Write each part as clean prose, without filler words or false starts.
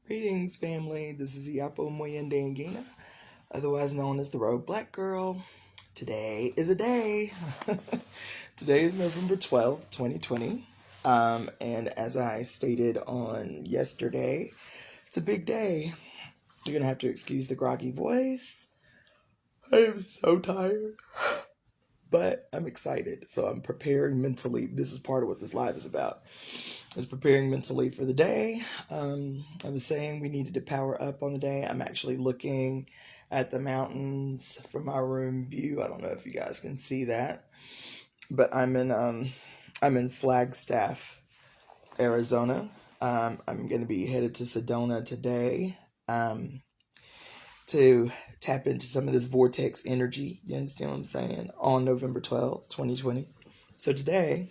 Greetings, family. This is IyapoNgina, otherwise known as the Rogue Black Girl. Today is a day. Today is November 12th, 2020. And as I stated on yesterday, it's a big day. You're going to have to excuse the groggy voice. I am so tired, but I'm excited. So I'm preparing mentally. This is part of what this live is about. Is preparing mentally for the day. I was saying we needed to power up on the day. I'm actually looking at the mountains from my room view. I don't know if you guys can see that, but I'm in Flagstaff, Arizona. I'm going to be headed to Sedona today to tap into some of this vortex energy. You understand what I'm saying? On November 12th, 2020. So today,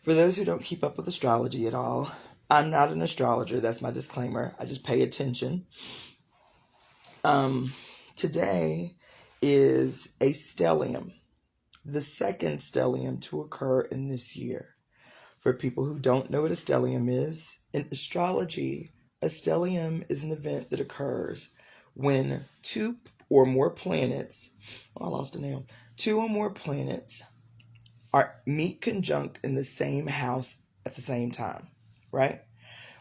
for those who don't keep up with astrology at all, I'm not an astrologer. That's my disclaimer. I just pay attention. Today is a stellium, the second stellium to occur in this year. For people who don't know what a stellium is, in astrology, a stellium is an event that occurs when two or more planets meet conjunct in the same house at the same time, right?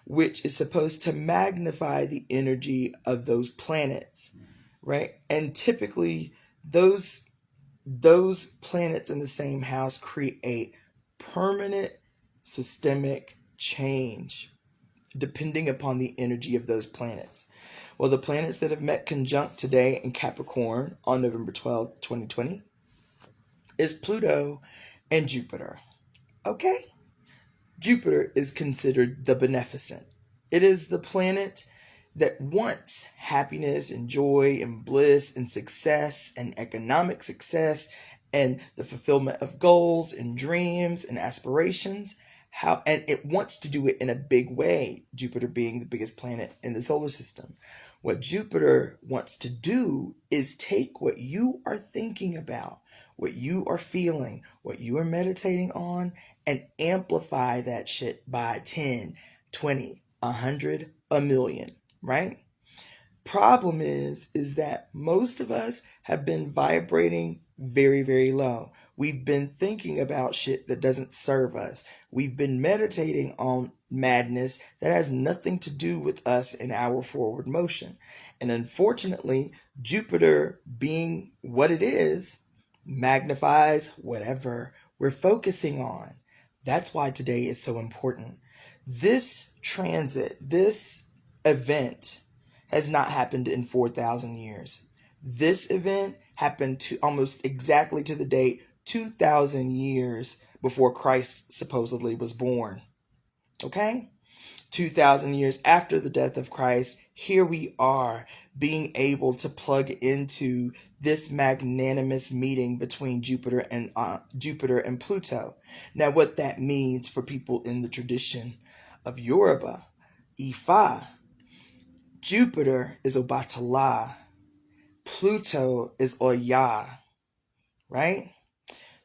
Which is supposed to magnify the energy of those planets, right? And typically those planets in the same house create permanent systemic change depending upon the energy of those planets. Well, the planets that have met conjunct today in Capricorn on November 12th, 2020 is Pluto and Jupiter. Okay? Jupiter is considered the beneficent. It is the planet that wants happiness and joy and bliss and success and economic success and the fulfillment of goals and dreams and aspirations. And it wants to do it in a big way, Jupiter being the biggest planet in the solar system. What Jupiter wants to do is take what you are thinking about, what you are feeling, what you are meditating on, and amplify that shit by 10, 20, 100, a million, right? Problem is that most of us have been vibrating very, very low. We've been thinking about shit that doesn't serve us. We've been meditating on madness that has nothing to do with us in our forward motion. And unfortunately, Jupiter being what it is, magnifies whatever we're focusing on. That's why today is so important. This transit, this event has not happened in 4,000 years. This event happened to almost exactly to the date 2,000 years before Christ supposedly was born. Okay? 2,000 years after the death of Christ, here we are being able to plug into this magnanimous meeting between Jupiter and Pluto. Now, what that means for people in the tradition of Yoruba, Ifa, Jupiter is Obatala, Pluto is Oya, right?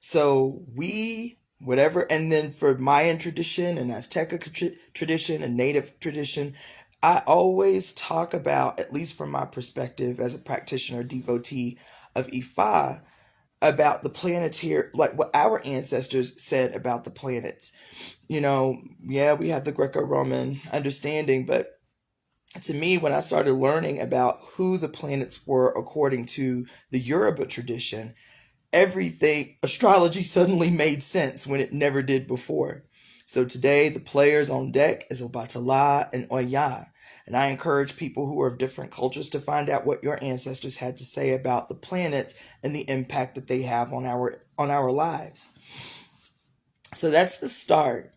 So and then for Mayan tradition and Azteca tradition and Native tradition, I always talk about, at least from my perspective as a practitioner, devotee of Ifa, about the planetary, like what our ancestors said about the planets. We have the Greco-Roman understanding, but to me, when I started learning about who the planets were according to the Yoruba tradition, astrology suddenly made sense when it never did before. So today, the players on deck is Obatala and Oya. And I encourage people who are of different cultures to find out what your ancestors had to say about the planets and the impact that they have on our lives. So that's the start.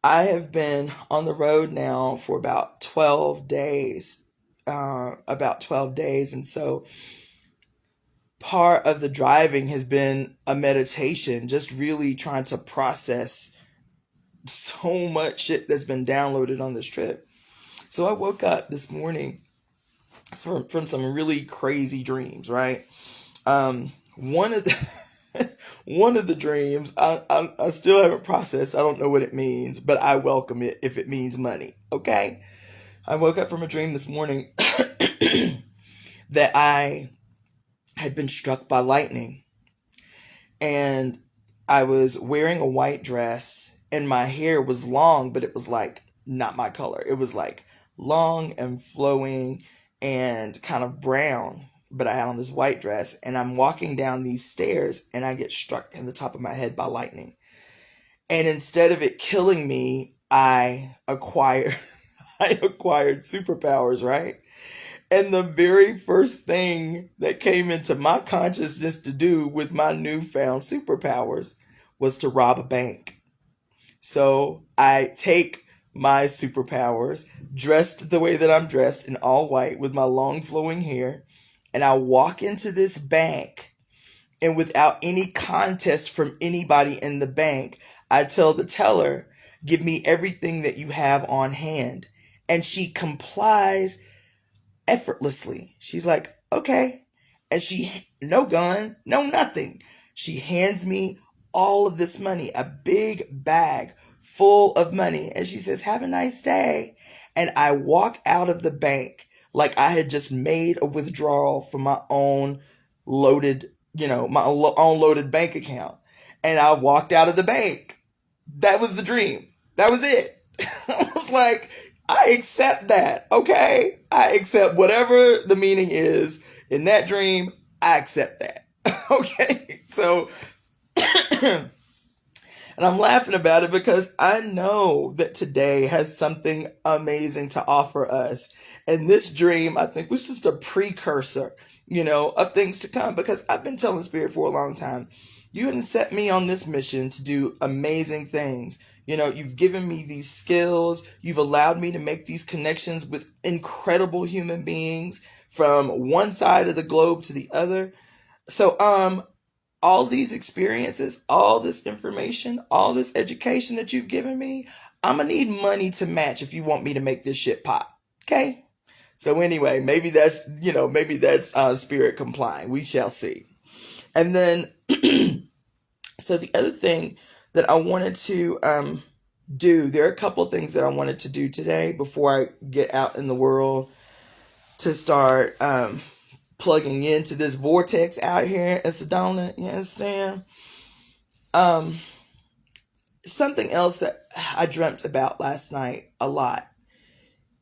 I have been on the road now for about 12 days. And so part of the driving has been a meditation, just really trying to process so much shit that's been downloaded on this trip. So I woke up this morning from some really crazy dreams, right? One of the dreams, I still haven't processed. I don't know what it means, but I welcome it if it means money, okay? I woke up from a dream this morning that I had been struck by lightning, and I was wearing a white dress, and my hair was long, but it was like not my color. It was like long and flowing and kind of brown, but I had on this white dress, and I'm walking down these stairs, and I get struck in the top of my head by lightning. And instead of it killing me, I acquired I acquired superpowers, right? And the very first thing that came into my consciousness to do with my newfound superpowers was to rob a bank. So I take my superpowers, dressed the way that I'm dressed in all white with my long flowing hair, and I walk into this bank, and without any contest from anybody in the bank, I tell the teller, give me everything that you have on hand. And she complies effortlessly. She's like, okay. And no gun, no nothing. She hands me all of this money, a big bag full of money. And she says, have a nice day. And I walk out of the bank like I had just made a withdrawal from my own loaded, my own loaded bank account. And I walked out of the bank. That was the dream. That was it. I was like, I accept that, okay? I accept whatever the meaning is in that dream. I accept that, okay? So, and I'm laughing about it because I know that today has something amazing to offer us. And this dream, I think, was just a precursor, of things to come, because I've been telling Spirit for a long time, you hadn't set me on this mission to do amazing things. You've given me these skills. You've allowed me to make these connections with incredible human beings from one side of the globe to the other. So, all these experiences, all this information, all this education that you've given me, I'm going to need money to match if you want me to make this shit pop. Okay? So anyway, maybe that's Spirit complying. We shall see. And then, so the other thing that I wanted to there are a couple of things that I wanted to do today before I get out in the world to start plugging into this vortex out here in Sedona. You understand? Something else that I dreamt about last night a lot,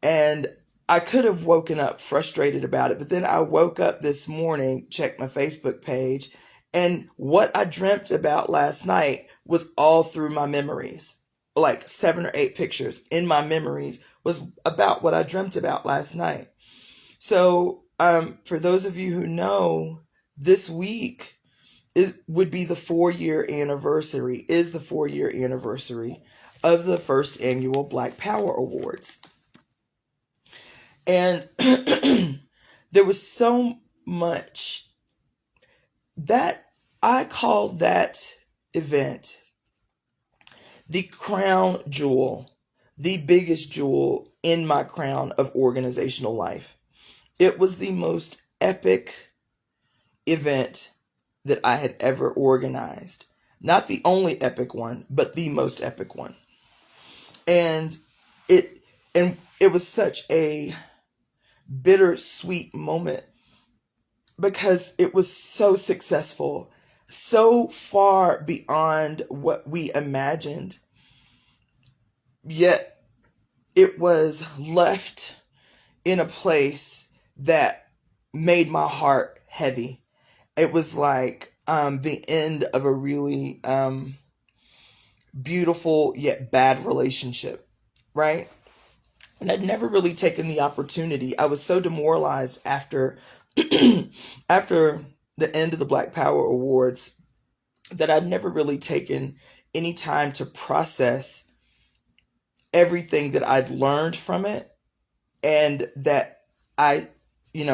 and I could have woken up frustrated about it, but then I woke up this morning, checked my Facebook page, and what I dreamt about last night was all through my memories. Like 7 or 8 pictures in my memories was about what I dreamt about last night. So, for those of you who know, this week would be the 4-year anniversary, is the 4-year anniversary of the first annual Black Power Awards. And there was so much that I called that event the crown jewel, the biggest jewel in my crown of organizational life. It was the most epic event that I had ever organized. Not the only epic one, but the most epic one. And it was such a bittersweet moment because it was so successful, so far beyond what we imagined. Yet it was left in a place that made my heart heavy. It was like the end of a really beautiful yet bad relationship, right? And I'd never really taken the opportunity. I was so demoralized after after the end of the Black Power Awards that I'd never really taken any time to process everything that I'd learned from it, and that I,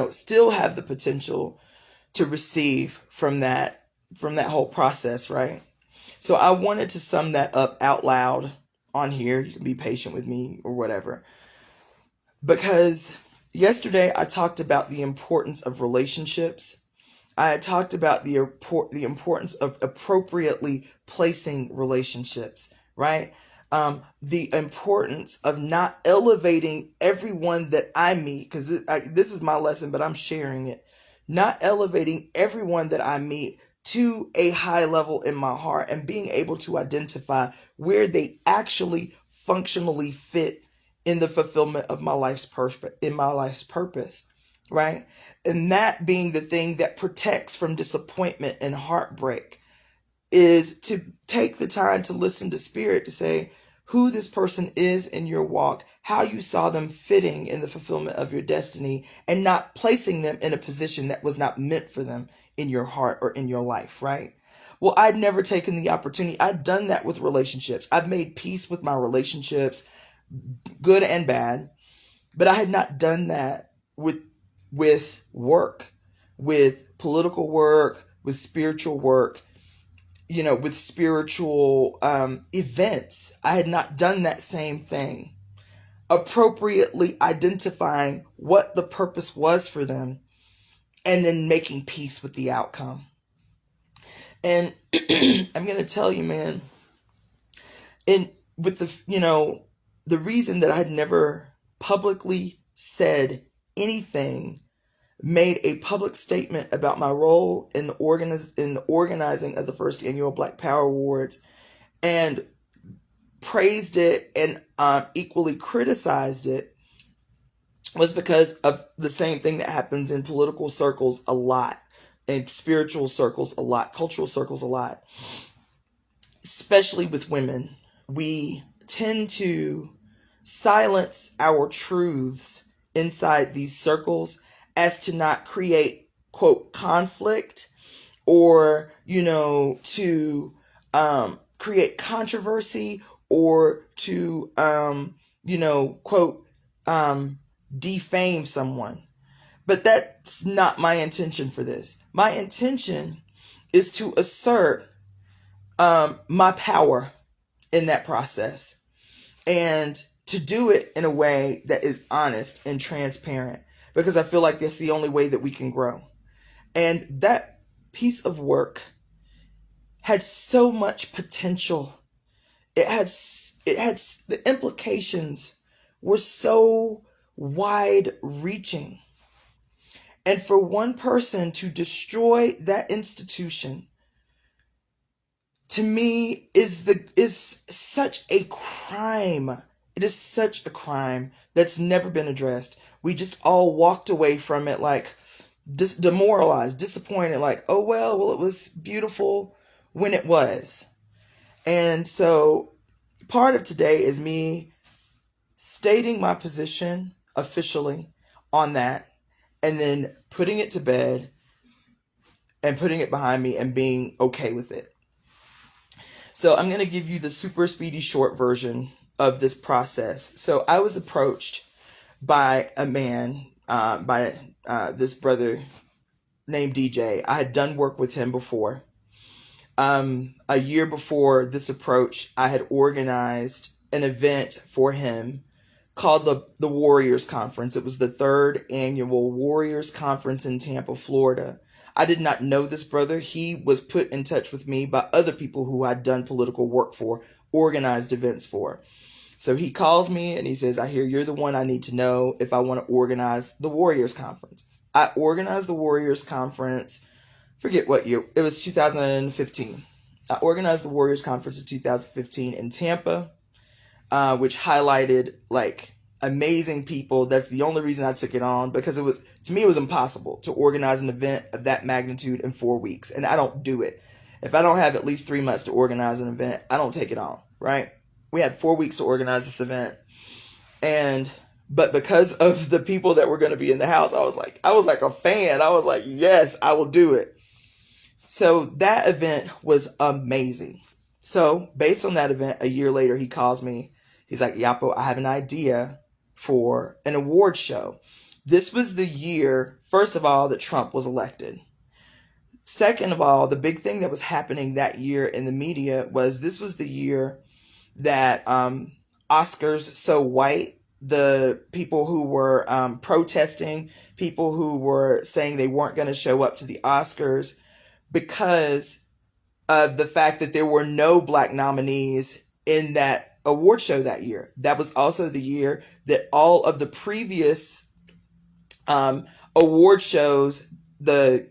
still have the potential to receive from that whole process, right? So I wanted to sum that up out loud on here. You can be patient with me or whatever. Because yesterday I talked about the importance of relationships. I talked about the importance of appropriately placing relationships, right? The importance of not elevating everyone that I meet, because this is my lesson, but I'm sharing it. Not elevating everyone that I meet to a high level in my heart, and being able to identify where they actually functionally fit in the fulfillment of my life's purpose, right? And that being the thing that protects from disappointment and heartbreak, is to take the time to listen to spirit, to say who this person is in your walk, how you saw them fitting in the fulfillment of your destiny, and not placing them in a position that was not meant for them in your heart or in your life, right? Well, I'd never taken the opportunity. I'd done that with relationships. I've made peace with my relationships, good and bad, but I had not done that with work, with political work, with spiritual work, with spiritual events. I had not done that same thing. Appropriately identifying what the purpose was for them, and then making peace with the outcome. And I'm going to tell you, man, with the reason that I had never publicly said anything, made a public statement about my role in the organizing of the first annual Black Power Awards, and praised it and equally criticized it, was because of the same thing that happens in political circles a lot, in spiritual circles a lot, cultural circles a lot, especially with women. We tend to silence our truths inside these circles as to not create, quote, conflict, or, to create controversy, or to, quote, defame someone. But that's not my intention for this. My intention is to assert my power in that process, and to do it in a way that is honest and transparent, because I feel like that's the only way that we can grow. And that piece of work had so much potential. It had the implications were so wide reaching. And for one person to destroy that institution, to me, is such a crime. It is such a crime that's never been addressed. We just all walked away from it like demoralized, disappointed, like, oh well, it was beautiful when it was. And so part of today is me stating my position officially on that, and then putting it to bed and putting it behind me and being okay with it. So I'm going to give you the super speedy short version of this process. So I was approached by a man, by this brother named DJ. I had done work with him before. A year before this approach, I had organized an event for him called the Warriors Conference. It was the 3rd annual Warriors Conference in Tampa, Florida. I did not know this brother. He was put in touch with me by other people who I'd done political work for, organized events for. So he calls me and he says, I hear you're the one I need to know if I want to organize the Warriors Conference. I organized the Warriors Conference, forget what year, it was 2015. I organized the Warriors Conference in 2015 in Tampa, which highlighted like amazing people. That's the only reason I took it on, because it was impossible to organize an event of that magnitude in 4 weeks. And I don't do it. If I don't have at least 3 months to organize an event, I don't take it on, right? We had 4 weeks to organize this event. But because of the people that were going to be in the house, I was like a fan. I was like, yes, I will do it. So that event was amazing. So based on that event, a year later, he calls me. He's like, Yapo, I have an idea for an award show. This was the year, first of all, that Trump was elected. Second of all, the big thing that was happening that year in the media was this was the year that Oscars So White, the people who were protesting, people who were saying they weren't going to show up to the Oscars because of the fact that there were no Black nominees in that award show that year. That was also the year that all of the previous award shows, the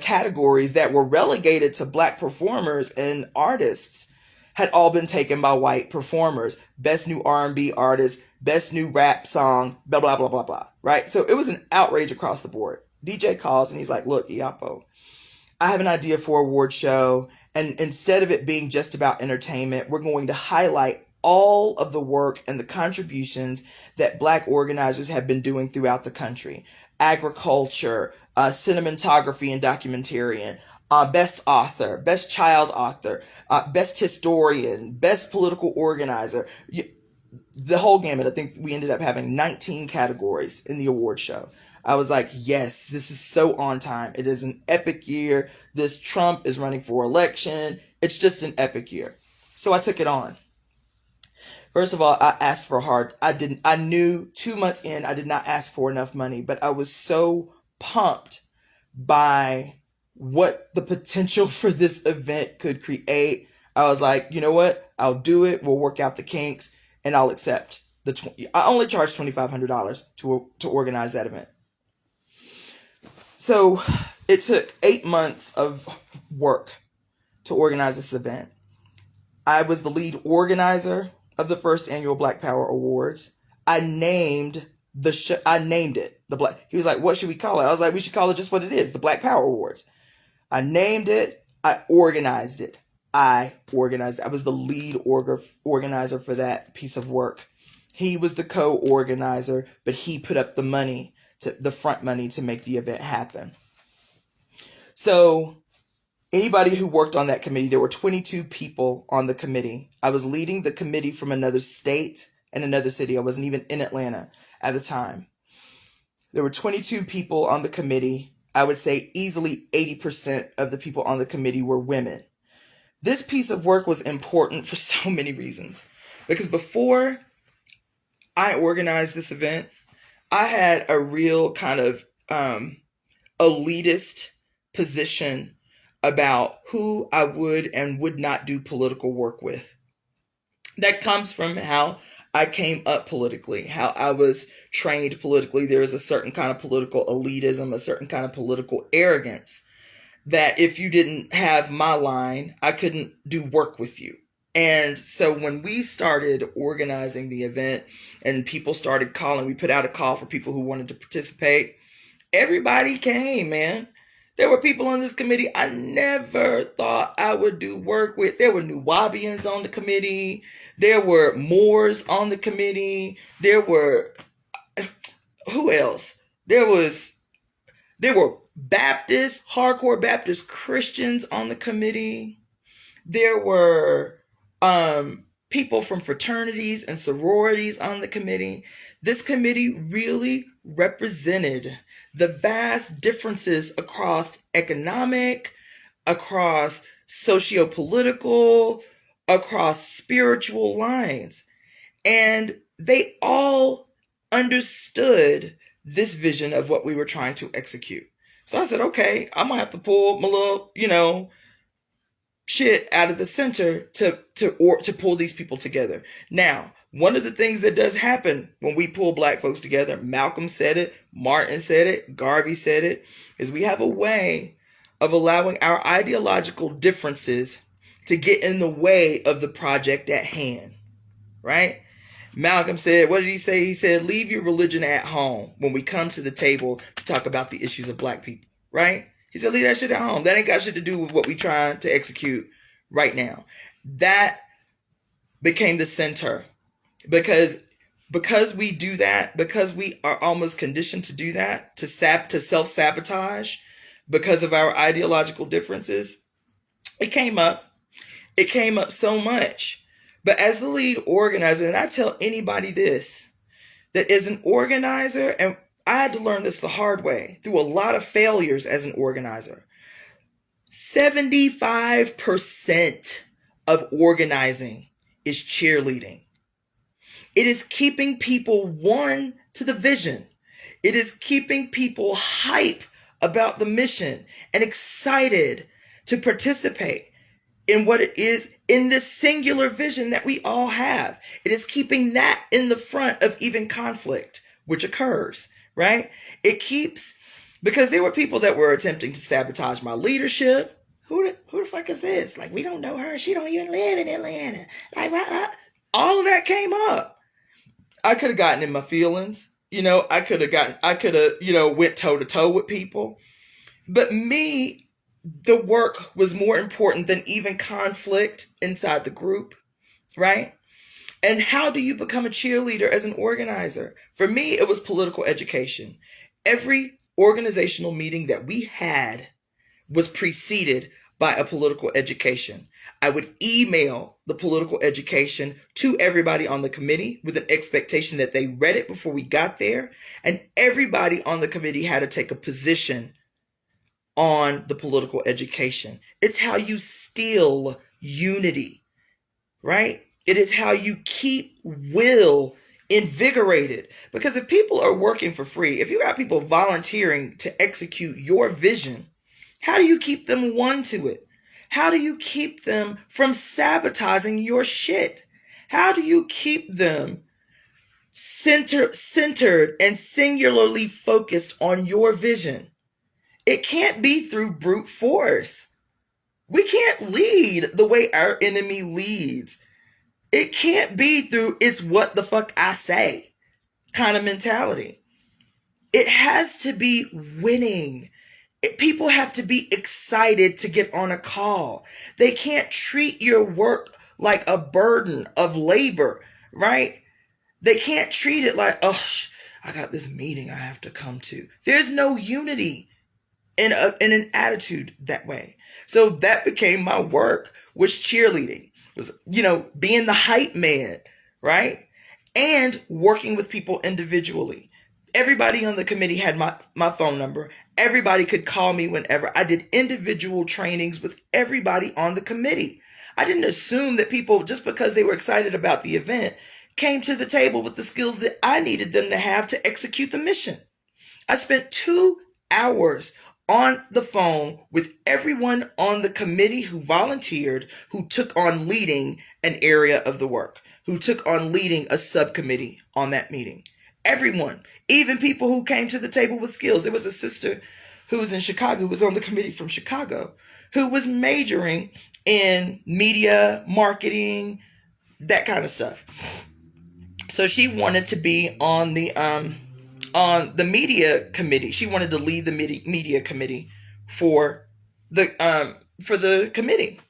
categories that were relegated to Black performers and artists, had all been taken by white performers. Best new R&B artist, best new rap song, blah, blah, blah, blah, blah. Right? So it was an outrage across the board. DJ calls and he's like, look, Iyapo, I have an idea for an award show. And instead of it being just about entertainment, we're going to highlight all of the work and the contributions that Black organizers have been doing throughout the country. Agriculture, cinematography and documentarian, best author, best child author, best historian, best political organizer, the whole gamut. I think we ended up having 19 categories in the award show. I was like, yes, this is so on time. It is an epic year. This Trump is running for election. It's just an epic year. So I took it on. First of all, I asked for I knew 2 months in, I did not ask for enough money, but I was so pumped by what the potential for this event could create. I was like, you know what? I'll do it. We'll work out the kinks and I'll accept I only charged $2,500 to organize that event. So it took 8 months of work to organize this event. I was the lead organizer of the first annual Black Power Awards. I named it the Black. He was like, "What should we call it?" I was like, "We should call it just what it is, the Black Power Awards." I named it. I organized it. I was the lead organizer for that piece of work. He was the co-organizer, but he put up the front money to make the event happen. So anybody who worked on that committee, there were 22 people on the committee. I was leading the committee from another state and another city. I wasn't even in Atlanta at the time. There were 22 people on the committee. I would say easily 80% of the people on the committee were women. This piece of work was important for so many reasons. Because before I organized this event, I had a real kind of elitist position about who I would and would not do political work with. That comes from how I came up politically, how I was trained politically. There is a certain kind of political elitism, a certain kind of political arrogance that if you didn't have my line, I couldn't do work with you. And so when we started organizing the event and people started calling, we put out a call for people who wanted to participate. Everybody came, man. There were people on this committee I never thought I would do work with. There were Nuwabians on the committee. There were Moors on the committee. There were, who else? There were Baptists, hardcore Baptist Christians on the committee. There were people from fraternities and sororities on the committee. This committee really represented the vast differences across economic, across socio-political, across spiritual lines. And they all understood this vision of what we were trying to execute. So I said, okay, I'm going to have to pull my little, shit out of the center to pull these people together. Now, one of the things that does happen when we pull Black folks together, Malcolm said it, Martin said it, Garvey said it, is we have a way of allowing our ideological differences to get in the way of the project at hand, right? Malcolm said, what did he say? He said, leave your religion at home when we come to the table to talk about the issues of Black people, right? He said, leave that shit at home. That ain't got shit to do with what we trying to execute right now. That became the center. Because we do that, because we are almost conditioned to do that, to self-sabotage because of our ideological differences, it came up so much. But as the lead organizer, and I tell anybody this, that is an organizer, and I had to learn this the hard way through a lot of failures as an organizer. 75% of organizing is cheerleading. It is keeping people one to the vision. It is keeping people hype about the mission and excited to participate. in what it is in this singular vision that we all have. It is keeping that in the front of even conflict, which occurs, right? It keeps, because there were people that were attempting to sabotage my leadership. Who the fuck is this? Like, we don't know her. She don't even live in Atlanta. Like, what? All of that came up. I could have gotten in my feelings. I could have, went toe to toe with people. But me, the work was more important than even conflict inside the group, right? And how do you become a cheerleader as an organizer? For me, it was political education. Every organizational meeting that we had was preceded by a political education. I would email the political education to everybody on the committee with an expectation that they read it before we got there. And everybody on the committee had to take a position on the political education. It's how you steal unity, right? It is how you keep will invigorated. Because if people are working for free, if you got people volunteering to execute your vision, how do you keep them won to it? How do you keep them from sabotaging your shit? How do you keep them centered and singularly focused on your vision? It can't be through brute force. We can't lead the way our enemy leads. It can't be through it's what the fuck I say kind of mentality. It has to be winning. People have to be excited to get on a call. They can't treat your work like a burden of labor, right? They can't treat it like, oh, I got this meeting I have to come to. There's no unity in an attitude that way. So that became my work, was cheerleading. It was, being the hype man, right? And working with people individually. Everybody on the committee had my phone number. Everybody could call me whenever. I did individual trainings with everybody on the committee. I didn't assume that people, just because they were excited about the event, came to the table with the skills that I needed them to have to execute the mission. I spent 2 hours on the phone with everyone on the committee who volunteered, who took on leading an area of the work, who took on leading a subcommittee on that meeting. Everyone, even people who came to the table with skills. There was a sister who was in Chicago, who was on the committee from Chicago, who was majoring in media, marketing, that kind of stuff. So she wanted to be on the media committee. She wanted to lead the media committee for the committee.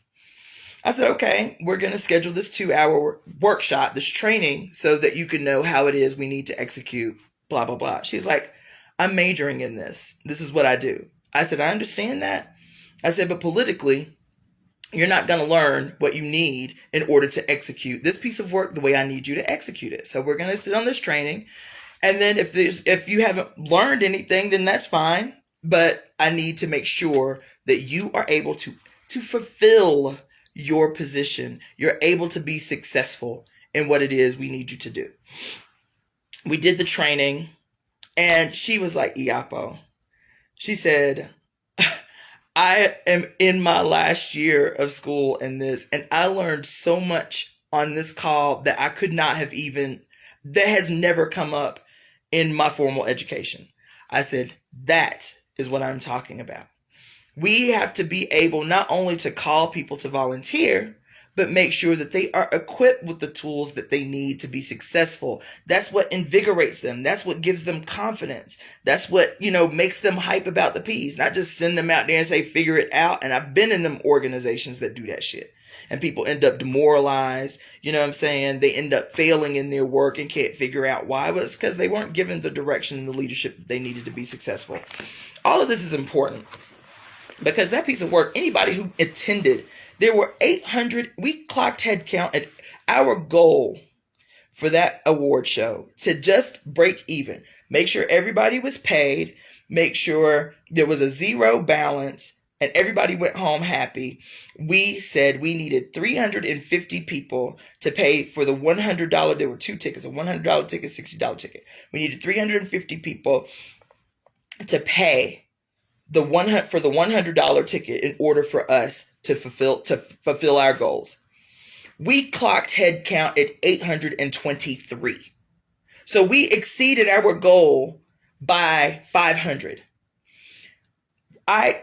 I said, okay, we're going to schedule this 2-hour workshop, this training, so that you can know how it is we need to execute, blah, blah, blah. She's like, I'm majoring in this. This is what I do. I said, I understand that. I said, but politically, you're not going to learn what you need in order to execute this piece of work the way I need you to execute it. So we're going to sit on this training. And then if you haven't learned anything, then that's fine. But I need to make sure that you are able to fulfill your position. You're able to be successful in what it is we need you to do. We did the training, and she was like, Iyapo. She said, I am in my last year of school in this, and I learned so much on this call that I could not have that has never come up in my formal education. I said, that is what I'm talking about. We have to be able not only to call people to volunteer, but make sure that they are equipped with the tools that they need to be successful. That's what invigorates them. That's what gives them confidence. That's what, makes them hype about the P's. Not just send them out there and say, figure it out. And I've been in them organizations that do that shit. And people end up demoralized. You know what I'm saying? They end up failing in their work and can't figure out why. But it's because they weren't given the direction and the leadership that they needed to be successful. All of this is important. Because that piece of work, anybody who attended, there were 800, we clocked head count at our goal for that award show to just break even. Make sure everybody was paid, make sure there was a zero balance, and everybody went home happy. We said we needed 350 people to pay for the $100, there were 2 tickets, a $100 ticket, $60 ticket. We needed 350 people to pay for the $100 ticket in order for us to fulfill our goals. We clocked head count at 823. So we exceeded our goal by 500. I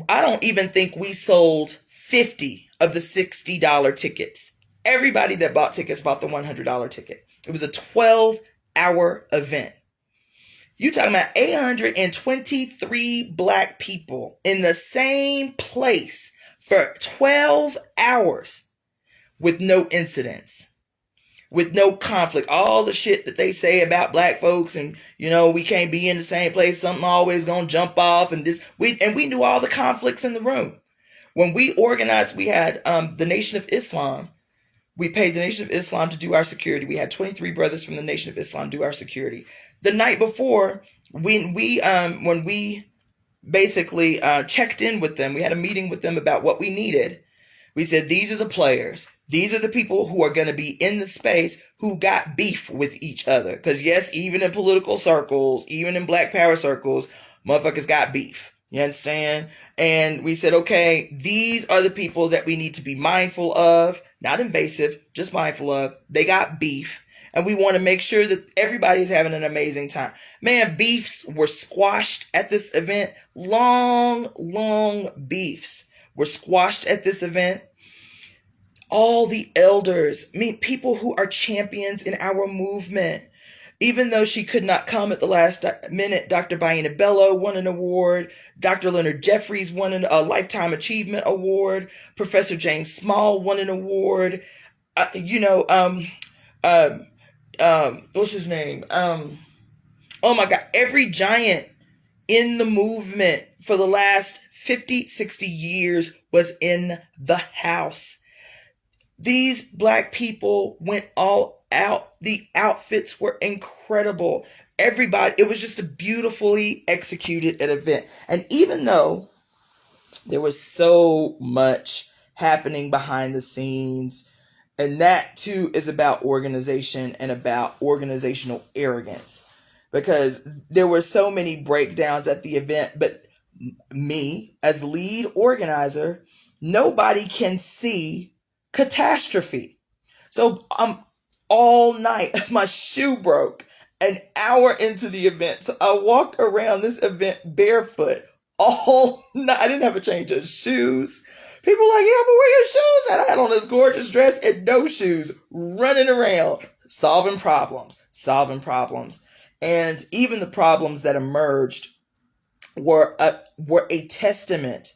don't even think we sold 50 of the $60 tickets. Everybody that bought tickets bought the $100 ticket. It was a 12-hour event. You talking about 823 black people in the same place for 12 hours with no incidents, with no conflict. All the shit that they say about black folks and, we can't be in the same place. Something always gonna jump off and we knew all the conflicts in the room. When we organized, we had the Nation of Islam. We paid the Nation of Islam to do our security. We had 23 brothers from the Nation of Islam do our security. The night before, when we basically checked in with them, we had a meeting with them about what we needed. We said, these are the players. These are the people who are going to be in the space who got beef with each other. Because yes, even in political circles, even in black power circles, motherfuckers got beef. You understand? And we said, okay, these are the people that we need to be mindful of. Not invasive, just mindful of. They got beef. And we want to make sure that everybody's having an amazing time. Man, beefs were squashed at this event. Long beefs were squashed at this event. All the elders, people who are champions in our movement. Even though she could not come at the last minute, Dr. Baina Bello won an award. Dr. Leonard Jeffries won a Lifetime Achievement Award. Professor James Small won an award. What's his name? Oh my God. Every giant in the movement for the last 50, 60 years was in the house. These black people went all out. The outfits were incredible. Everybody, it was just a beautifully executed event. And even though there was so much happening behind the scenes, and that too is about organization and about organizational arrogance, because there were so many breakdowns at the event, but me as lead organizer, nobody can see catastrophe. So all night, my shoe broke an hour into the event. So I walked around this event barefoot all night. I didn't have a change of shoes. People were like, yeah, but where your shoes at? I had on this gorgeous dress and no shoes, running around, solving problems. And even the problems that emerged were a testament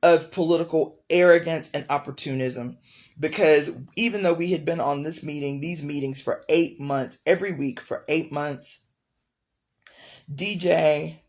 of political arrogance and opportunism. Because even though we had been on these meetings for 8 months, every week for 8 months, DJ,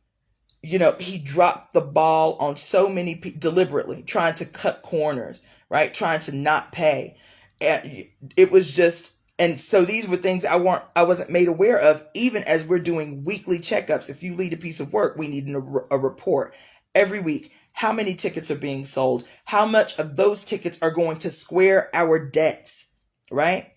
he dropped the ball on so many people, deliberately trying to cut corners, right? Trying to not pay. And it was just, and so these were things I wasn't made aware of, even as we're doing weekly checkups. If you lead a piece of work, we need a report every week. How many tickets are being sold? How much of those tickets are going to square our debts, right?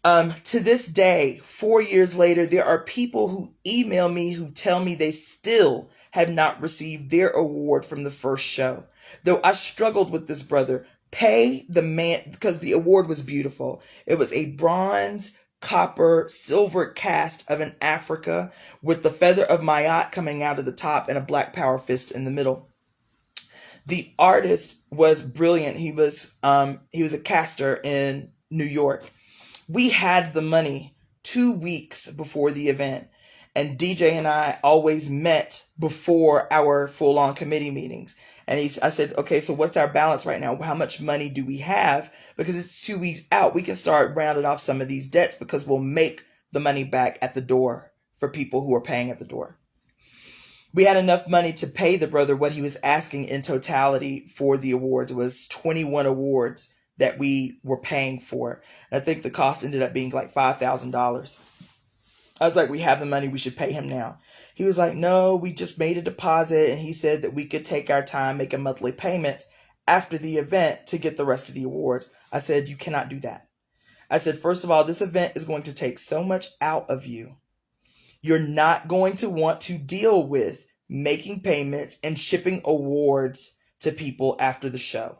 To this day, 4 years later, there are people who email me who tell me they still have not received their award from the first show. Though I struggled with this brother. Pay the man, because the award was beautiful. It was a bronze, copper, silver cast of an Africa with the feather of Mayat coming out of the top and a black power fist in the middle. The artist was brilliant. He was a caster in New York. We had the money 2 weeks before the event, and DJ and I always met before our full-on committee meetings. And I said, okay, so what's our balance right now? How much money do we have? Because it's 2 weeks out. We can start rounding off some of these debts because we'll make the money back at the door for people who are paying at the door. We had enough money to pay the brother what he was asking in totality for the awards. It was 21 awards that we were paying for. And I think the cost ended up being like $5,000. I was like, we have the money. We should pay him now. He was like, no, we just made a deposit. And he said that we could take our time, make a monthly payment after the event to get the rest of the awards. I said, you cannot do that. I said, first of all, this event is going to take so much out of you. You're not going to want to deal with making payments, and shipping awards to people after the show.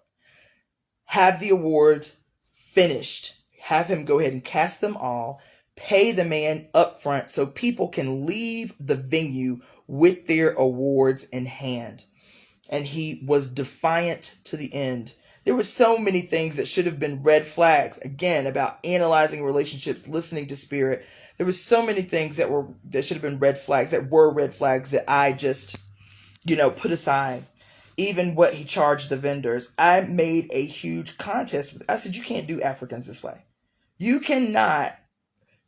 Have the awards finished. Have him go ahead and cast them all. Pay the man up front so people can leave the venue with their awards in hand. And he was defiant to the end. There were so many things that should have been red flags. Again, about analyzing relationships, listening to spirit. There were so many things that should have been red flags, that I just, put aside. Even what he charged the vendors. I made a huge contest. I said, you can't do Africans this way. You cannot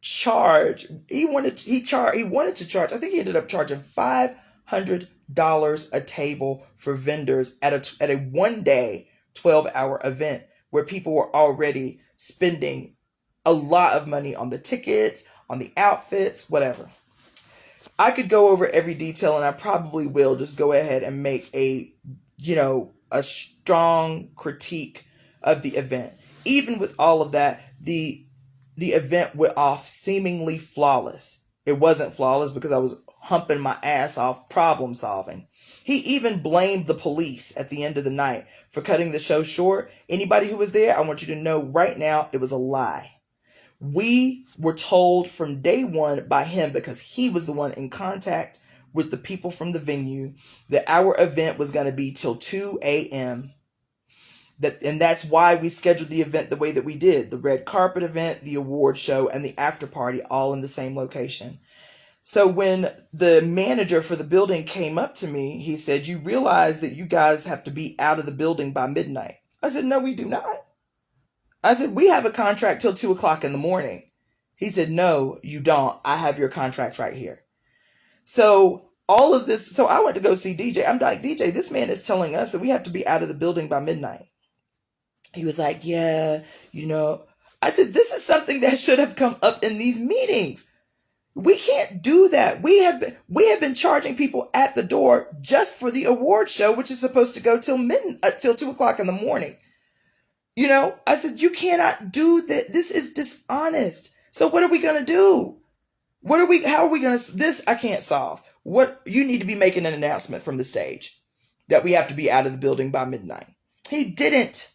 charge. He wanted to charge. I think he ended up charging $500 a table for vendors at a 1 day, 12-hour event where people were already spending a lot of money on the tickets, on the outfits, whatever. I could go over every detail, and I probably will just go ahead and make a strong critique of the event. Even with all of that, the event went off seemingly flawless. It wasn't flawless because I was humping my ass off problem solving. He even blamed the police at the end of the night for cutting the show short. Anybody who was there, I want you to know right now, it was a lie. We were told from day one by him, because he was the one in contact with the people from the venue, that our event was going to be till 2 a.m. And that's why we scheduled the event the way that we did. The red carpet event, the award show, and the after party all in the same location. So when the manager for the building came up to me, he said, you realize that you guys have to be out of the building by midnight. I said, no, we do not. I said, we have a contract till 2 o'clock in the morning. He said, no, you don't. I have your contract right here. So all of this, so I went to go see DJ. I'm like, DJ, this man is telling us that we have to be out of the building by midnight. He was like, yeah, I said, this is something that should have come up in these meetings. We can't do that. We have been charging people at the door just for the award show, which is supposed to go till 2 o'clock in the morning. I said, you cannot do that. This is dishonest. So what are we going to do? How are we going to, this I can't solve. You need to be making an announcement from the stage that we have to be out of the building by midnight. He didn't.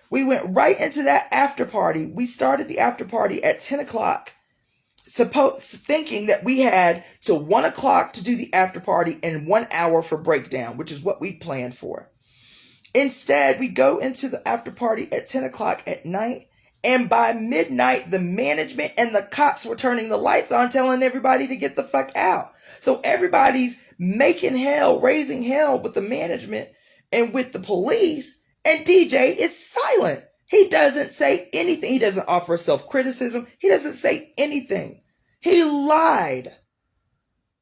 We went right into that after party. We started the after party at 10 o'clock, thinking that we had till 1 o'clock to do the after party and 1 hour for breakdown, which is what we planned for. Instead, we go into the after party at 10 o'clock at night, and by midnight, the management and the cops were turning the lights on, telling everybody to get the fuck out. So everybody's making hell, raising hell with the management and with the police, and DJ is silent. He doesn't say anything. He doesn't offer self-criticism. He doesn't say anything. He lied.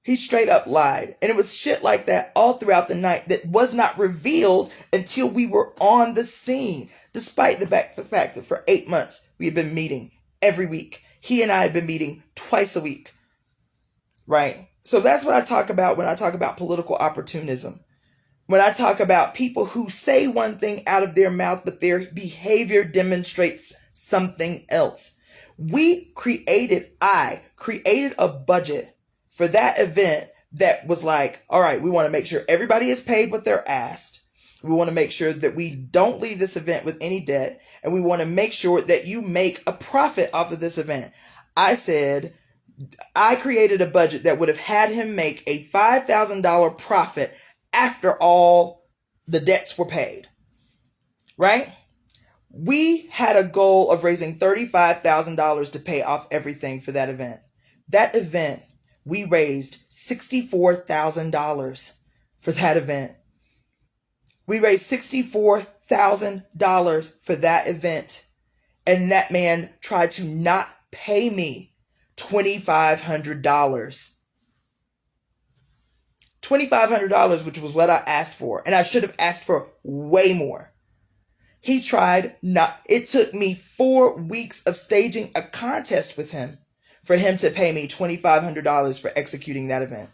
He straight up lied. And it was shit like that all throughout the night that was not revealed until we were on the scene. Despite the fact that for 8 months, we had been meeting every week. He and I had been meeting twice a week. Right? So that's what I talk about when I talk about political opportunism. When I talk about people who say one thing out of their mouth, but their behavior demonstrates something else. I created a budget for that event that was like, all right, we want to make sure everybody is paid what they're asked. We want to make sure that we don't leave this event with any debt. And we want to make sure that you make a profit off of this event. I said, I created a budget that would have had him make a $5,000 profit after all the debts were paid. Right? We had a goal of raising $35,000 to pay off everything for that event. That event, we raised $64,000 for that event. We raised $64,000 for that event. And that man tried to not pay me $2,500. $2,500, which was what I asked for. And I should have asked for way more. He tried not. It took me 4 weeks of staging a contest with him for him to pay me $2,500 for executing that event.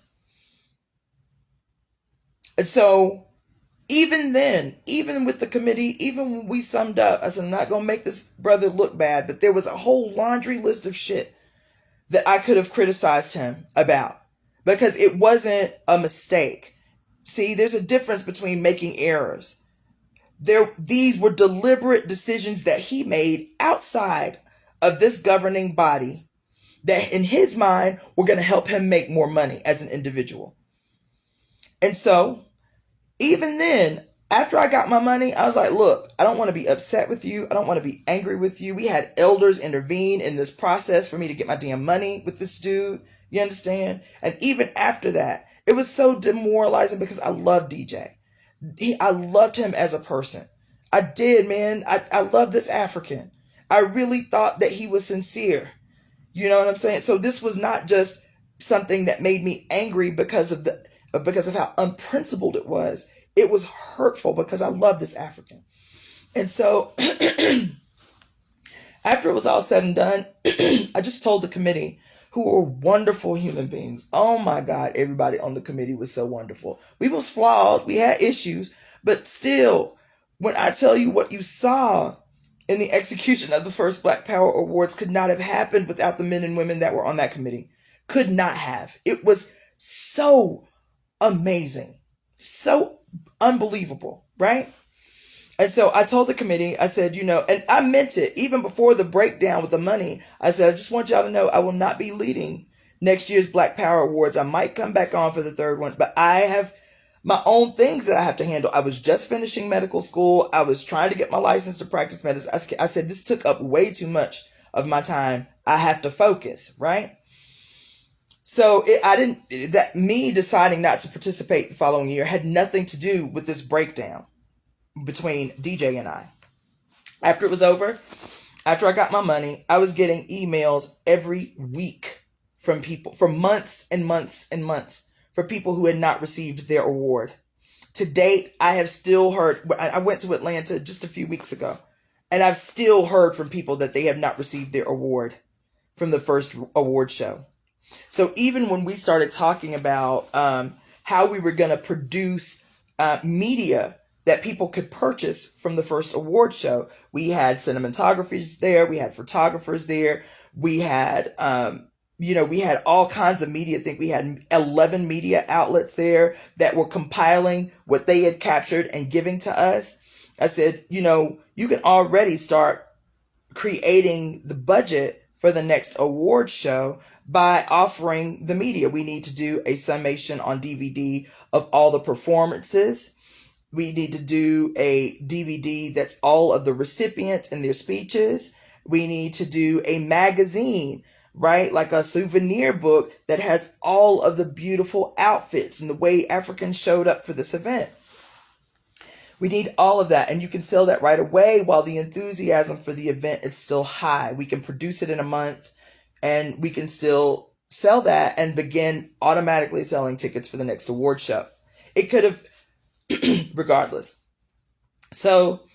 And so even then, even with the committee, even when we summed up, I said, I'm not going to make this brother look bad, but there was a whole laundry list of shit that I could have criticized him about because it wasn't a mistake. See, there's a difference between making errors. These were deliberate decisions that he made outside of this governing body that in his mind were going to help him make more money as an individual. And so even then, after I got my money, I was like, look, I don't want to be upset with you. I don't want to be angry with you. We had elders intervene in this process for me to get my damn money with this dude. You understand? And even after that, it was so demoralizing because I love DJ. I loved him as a person. I did, man. I love this African. I really thought that he was sincere. You know what I'm saying? So this was not just something that made me angry because of how unprincipled it was. It was hurtful because I love this African. And so after it was all said and done, I just told the committee, who were wonderful human beings. Oh my God, everybody on the committee was so wonderful. We was flawed. We had issues. But still, when I tell you what you saw in the execution of the first Black Power Awards could not have happened without the men and women that were on that committee. Could not have. It was so amazing. So unbelievable, right? And so I told the committee, I said, and I meant it, even before the breakdown with the money, I said, I just want y'all to know I will not be leading next year's Black Power Awards. I might come back on for the third one, but I have my own things that I have to handle. I was just finishing medical school. I was trying to get my license to practice medicine. I said, this took up way too much of my time. I have to focus, right? So me deciding not to participate the following year had nothing to do with this breakdown between DJ and I. After it was over, after I got my money, I was getting emails every week from people for months and months and months for people who had not received their award. To date, I have still heard, I went to Atlanta just a few weeks ago, and I've still heard from people that they have not received their award from the first award show. So even when we started talking about how we were going to produce media that people could purchase from the first award show, we had cinematographers there, we had photographers there, we had we had all kinds of media. I think we had 11 media outlets there that were compiling what they had captured and giving to us. I said, you can already start creating the budget for the next award show by offering the media. We need to do a summation on DVD of all the performances. We need to do a DVD that's all of the recipients and their speeches. We need to do a magazine, right? Like a souvenir book that has all of the beautiful outfits and the way Africans showed up for this event. We need all of that. And you can sell that right away while the enthusiasm for the event is still high. We can produce it in a month and we can still sell that and begin automatically selling tickets for the next award show. It could have, regardless. So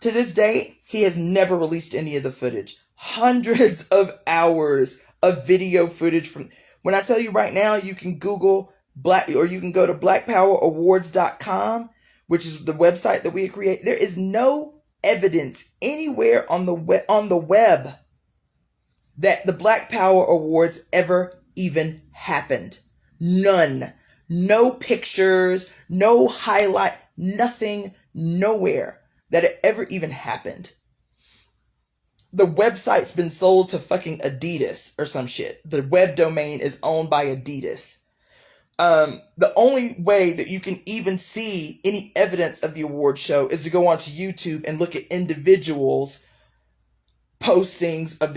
to this date, he has never released any of the footage. Hundreds of hours of video footage from, when I tell you right now, you can Google you can go to blackpowerawards.com, which is the website that we create. There is no evidence anywhere on the web that the Black Power Awards ever even happened. None. No pictures, no highlight, nothing, nowhere that it ever even happened. The website's been sold to fucking Adidas or some shit. The web domain is owned by Adidas. The only way that you can even see any evidence of the award show is to go onto YouTube and look at individuals' postings of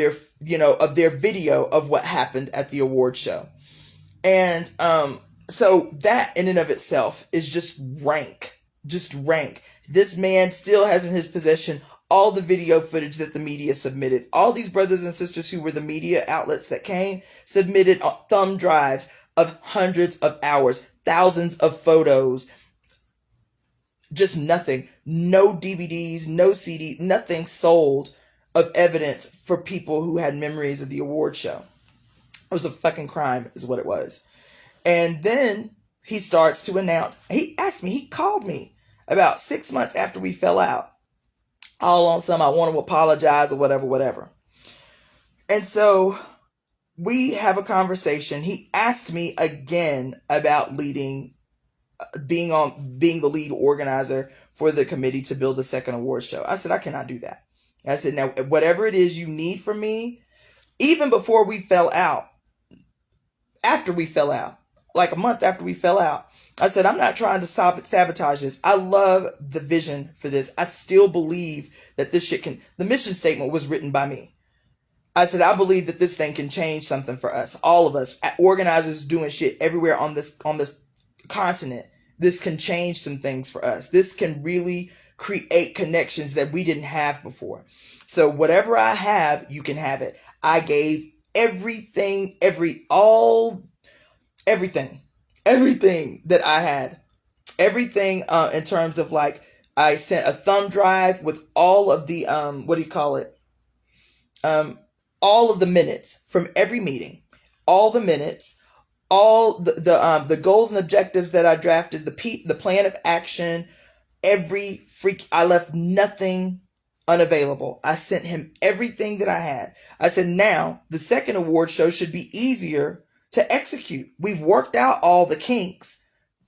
their video of what happened at the award show. And so that in and of itself is just rank. This man still has in his possession all the video footage that the media submitted. All these brothers and sisters who were the media outlets that came submitted thumb drives of hundreds of hours, thousands of photos, just nothing. No DVDs, no CD, nothing sold of evidence for people who had memories of the award show. It was a fucking crime is what it was. And then he starts to announce, he called me about 6 months after we fell out. All on some, I want to apologize or whatever. And so we have a conversation. He asked me again about leading being the lead organizer for the committee to build the second award show. I said, I cannot do that. I said, now, whatever it is you need from me, even before we fell out, after we fell out, like a month after we fell out, I said, I'm not trying to sabotage this. I love the vision for this. I still believe that this shit can, the mission statement was written by me. I said, I believe that this thing can change something for us, all of us, organizers doing shit everywhere on this continent. This can change some things for us. This can really create connections that we didn't have before. So whatever I have, you can have it. I gave everything, everything that I had. Everything in terms of like, I sent a thumb drive with all of the, all of the minutes from every meeting, all the minutes, all the goals and objectives that I drafted, the plan of action, I left nothing unavailable. I sent him everything that I had. I said, now the second award show should be easier to execute. We've worked out all the kinks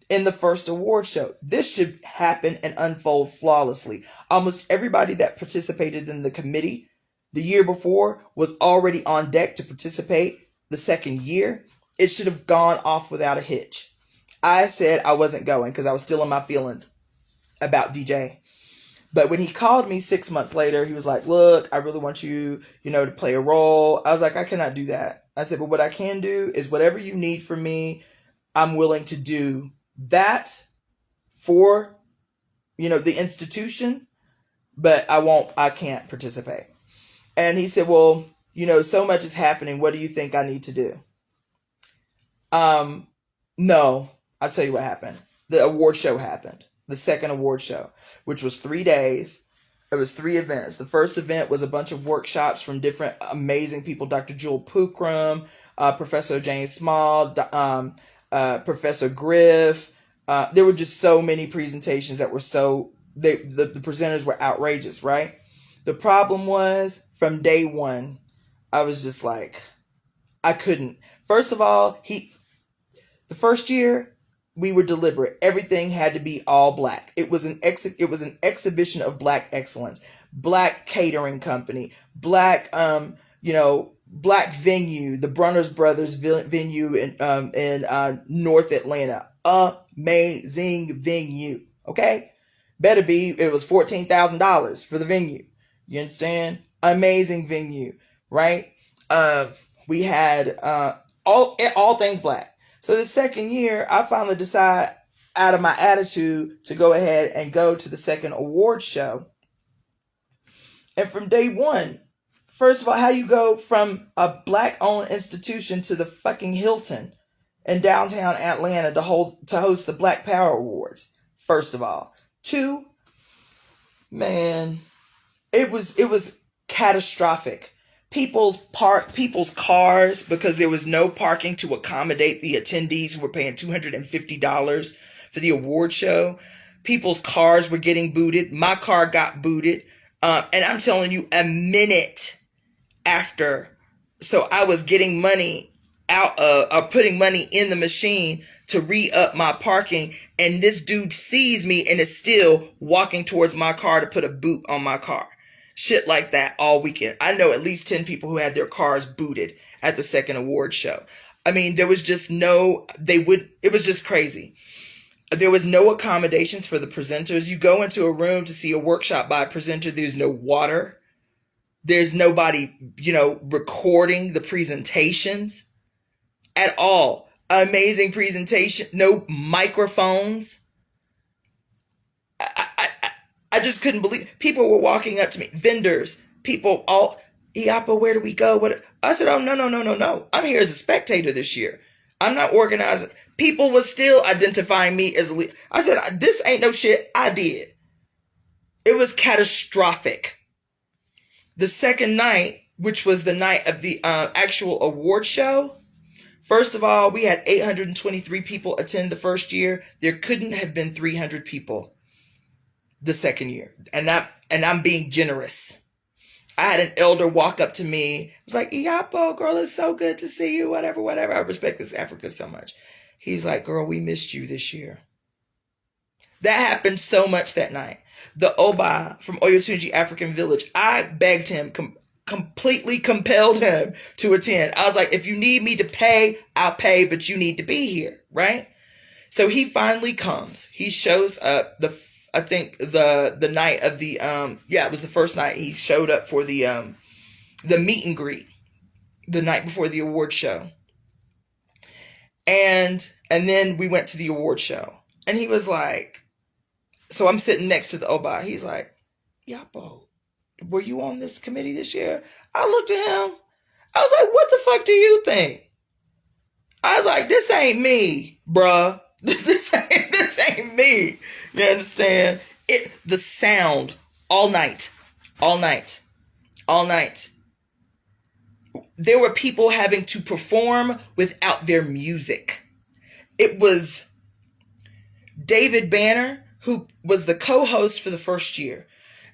in the first award show. This should happen and unfold flawlessly. Almost everybody that participated in the committee the year before was already on deck to participate the second year. It should have gone off without a hitch. I said I wasn't going because I was still in my feelings about DJ. But when he called me 6 months later, he was like, look, I really want you, to play a role. I was like, I cannot do that. I said, but what I can do is whatever you need from me, I'm willing to do that for, the institution, but I can't participate. And he said, well, so much is happening. What do you think I need to do? No, I'll tell you what happened. The award show happened. The second award show, which was 3 days. It was 3 events. The first event was a bunch of workshops from different amazing people. Dr. Jewel Pookrum, Professor James Small, Professor Griff. There were just so many presentations that were the presenters were outrageous, right? The problem was from day one, I was just like, I couldn't. First of all, the first year, we were deliberate. Everything had to be all black. It was an exhibition of black excellence. Black catering company, black black venue, the Brunners Brothers venue in North Atlanta. Amazing venue. Okay? Better be, it was $14,000 for the venue. You understand? Amazing venue, right? We had all things black. So the second year, I finally decide, out of my attitude, to go ahead and go to the second award show. And from day one, first of all, how you go from a black-owned institution to the fucking Hilton in downtown Atlanta to host the Black Power Awards, first of all. 2, man, it was catastrophic. People's cars, because there was no parking to accommodate the attendees who were paying $250 for the award show. People's cars were getting booted. My car got booted. And I'm telling you, a minute after. So I was getting money putting money in the machine to re-up my parking. And this dude sees me and is still walking towards my car to put a boot on my car. Shit like that all weekend. I know at least 10 people who had their cars booted at the second award show. I mean, there was just it was just crazy. There was no accommodations for the presenters. You go into a room to see a workshop by a presenter, there's no water. There's nobody, recording the presentations at all. Amazing presentation. No microphones. I just couldn't believe. People were walking up to me. Vendors. People all, Iyapo, where do we go? What? I said, oh, no. I'm here as a spectator this year. I'm not organizing. People were still identifying me as a leader. I said, this ain't no shit I did. It was catastrophic. The second night, which was the night of the actual award show, first of all, we had 823 people attend the first year. There couldn't have been 300 people the second year. And I'm being generous. I had an elder walk up to me. It was like, Iyapo, girl, it's so good to see you. Whatever. I respect this Africa so much. He's like, girl, we missed you this year. That happened so much that night. The Oba from Oyotunji African Village, I begged him, completely compelled him to attend. I was like, if you need me to pay, I'll pay, but you need to be here, right? So he finally comes. He shows up I think the night of the it was the first night he showed up for the meet and greet the night before the award show. And then we went to the award show. And he was like, so I'm sitting next to the Oba. He's like, Yapo, were you on this committee this year? I looked at him. I was like, what the fuck do you think? I was like, this ain't me, bruh. This ain't me. You understand? The sound all night. There were people having to perform without their music. It was David Banner, who was the co-host for the first year.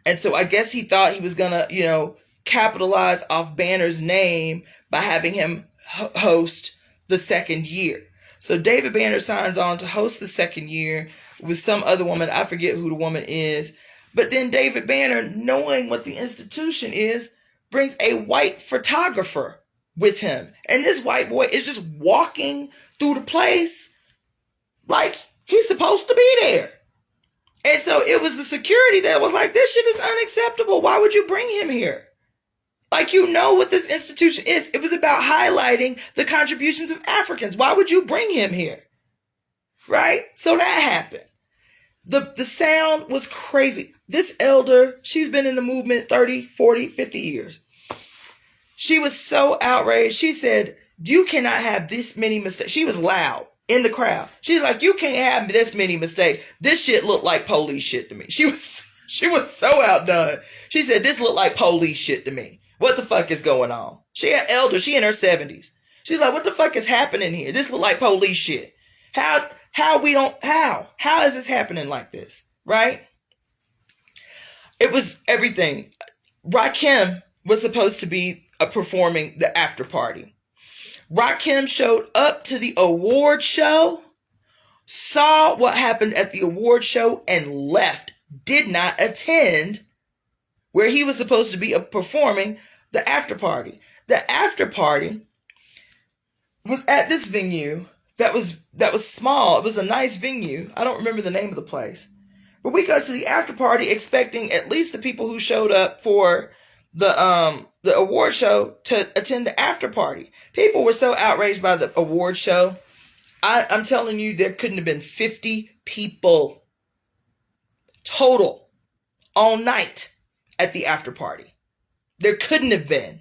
And so I guess he thought he was going to, capitalize off Banner's name by having him host the second year. So David Banner signs on to host the second year with some other woman. I forget who the woman is. But then David Banner, knowing what the institution is, brings a white photographer with him. And this white boy is just walking through the place like he's supposed to be there. And so it was the security that was like, this shit is unacceptable. Why would you bring him here? Like, you know what this institution is. It was about highlighting the contributions of Africans. Why would you bring him here? Right? So that happened. The sound was crazy. This elder, she's been in the movement 30, 40, 50 years. She was so outraged. She said, you cannot have this many mistakes. She was loud in the crowd. She's like, you can't have this many mistakes. This shit looked like police shit to me. She was so outdone. She said, this looked like police shit to me. What the fuck is going on? She an elder. She in her 70s. She's like, what the fuck is happening here? This look like police shit. How is this happening like this? Right? It was everything. Rakim was supposed to be performing the after party. Rakim showed up to the award show, saw what happened at the award show, and left. Did not attend where he was supposed to be performing the after party. The after party was at this venue that was small. It was a nice venue. I don't remember the name of the place. But we go to the after party expecting at least the people who showed up for the award show to attend the after party. People were so outraged by the award show. I'm telling you, there couldn't have been 50 people total all night at the after party. There couldn't have been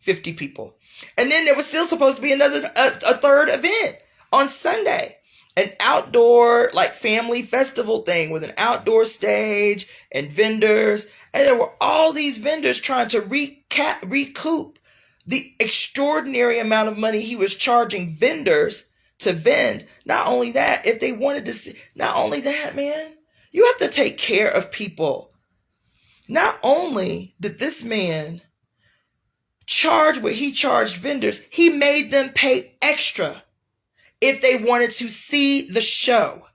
50 people. And then there was still supposed to be a third event on Sunday. An outdoor, like, family festival thing with an outdoor stage and vendors. And there were all these vendors trying to recoup the extraordinary amount of money he was charging vendors to vend. Not only that, if they wanted to see, not only that, man, you have to take care of people. Not only did this man charge what he charged vendors, he made them pay extra if they wanted to see the show.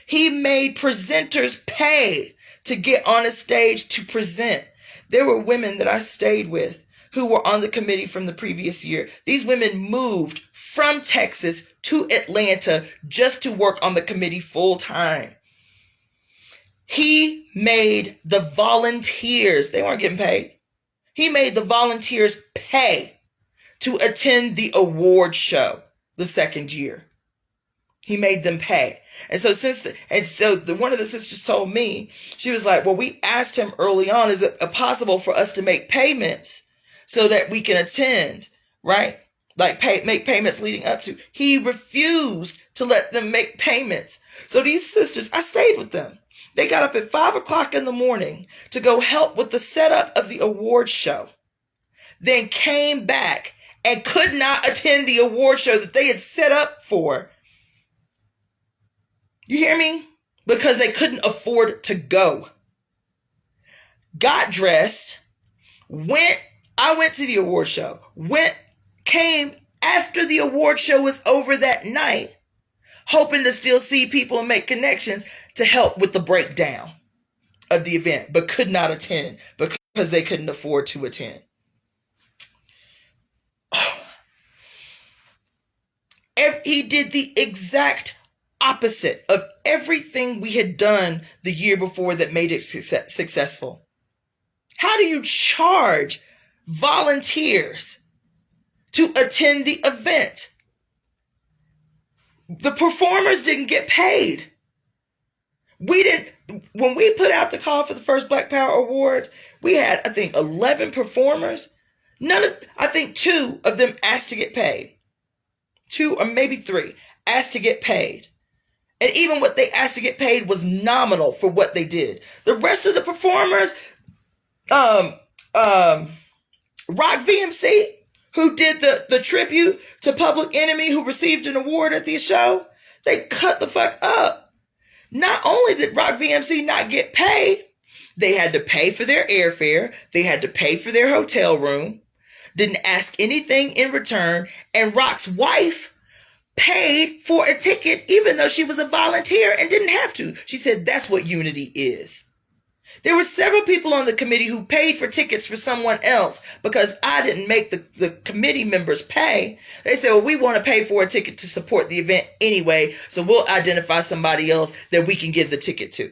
He made presenters pay to get on a stage to present. There were women that I stayed with who were on the committee from the previous year. These women moved from Texas to Atlanta just to work on the committee full time. He made the volunteers, they weren't getting paid. He made the volunteers pay to attend the award show the second year. He made them pay. And so one of the sisters told me, she was like, well, we asked him early on, is it possible for us to make payments so that we can attend, right? Like make payments leading up to. He refused to let them make payments. So these sisters, I stayed with them. They got up at 5 o'clock in the morning to go help with the setup of the award show. Then came back and could not attend the award show that they had set up for. You hear me? Because they couldn't afford to go. Got dressed, I went to the award show, came after the award show was over that night, hoping to still see people and make connections to help with the breakdown of the event, but could not attend because they couldn't afford to attend. He did the exact opposite of everything we had done the year before that made it successful. How do you charge volunteers to attend the event? The performers didn't get paid. When we put out the call for the first Black Power Awards, we had, I think, 11 performers. I think 2 of them asked to get paid. 2 or maybe 3 asked to get paid. And even what they asked to get paid was nominal for what they did. The rest of the performers, Rock VMC, who did the tribute to Public Enemy, who received an award at the show, they cut the fuck up. Not only did Rock VMC not get paid, they had to pay for their airfare, they had to pay for their hotel room, didn't ask anything in return, and Rock's wife paid for a ticket even though she was a volunteer and didn't have to. She said that's what unity is. There were several people on the committee who paid for tickets for someone else because I didn't make the committee members pay. They said, well, we want to pay for a ticket to support the event anyway, so we'll identify somebody else that we can give the ticket to.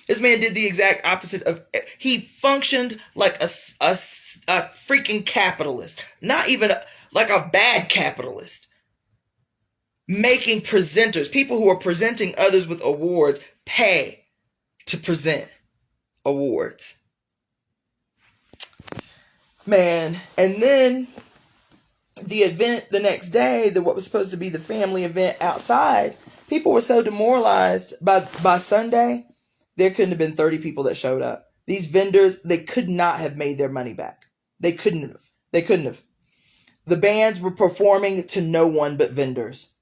This man did the exact opposite of, he functioned like a freaking capitalist. Not even like a bad capitalist. Making presenters, people who are presenting others with awards, pay to present awards. Man, and then the event the next day, what was supposed to be the family event outside, people were so demoralized by Sunday, there couldn't have been 30 people that showed up. These vendors, they could not have made their money back. They couldn't have. The bands were performing to no one but vendors.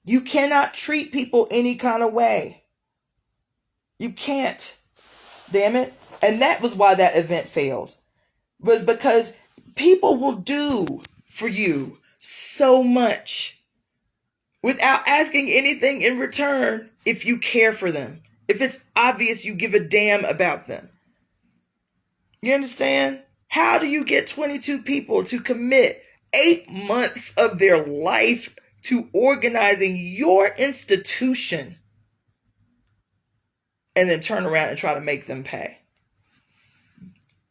You cannot treat people any kind of way. You can't. Damn it. And that was why that event failed. Was because people will do for you so much without asking anything in return if you care for them. If it's obvious you give a damn about them. You understand? How do you get 22 people to commit 8 months of their life to organizing your institution and then turn around and try to make them pay?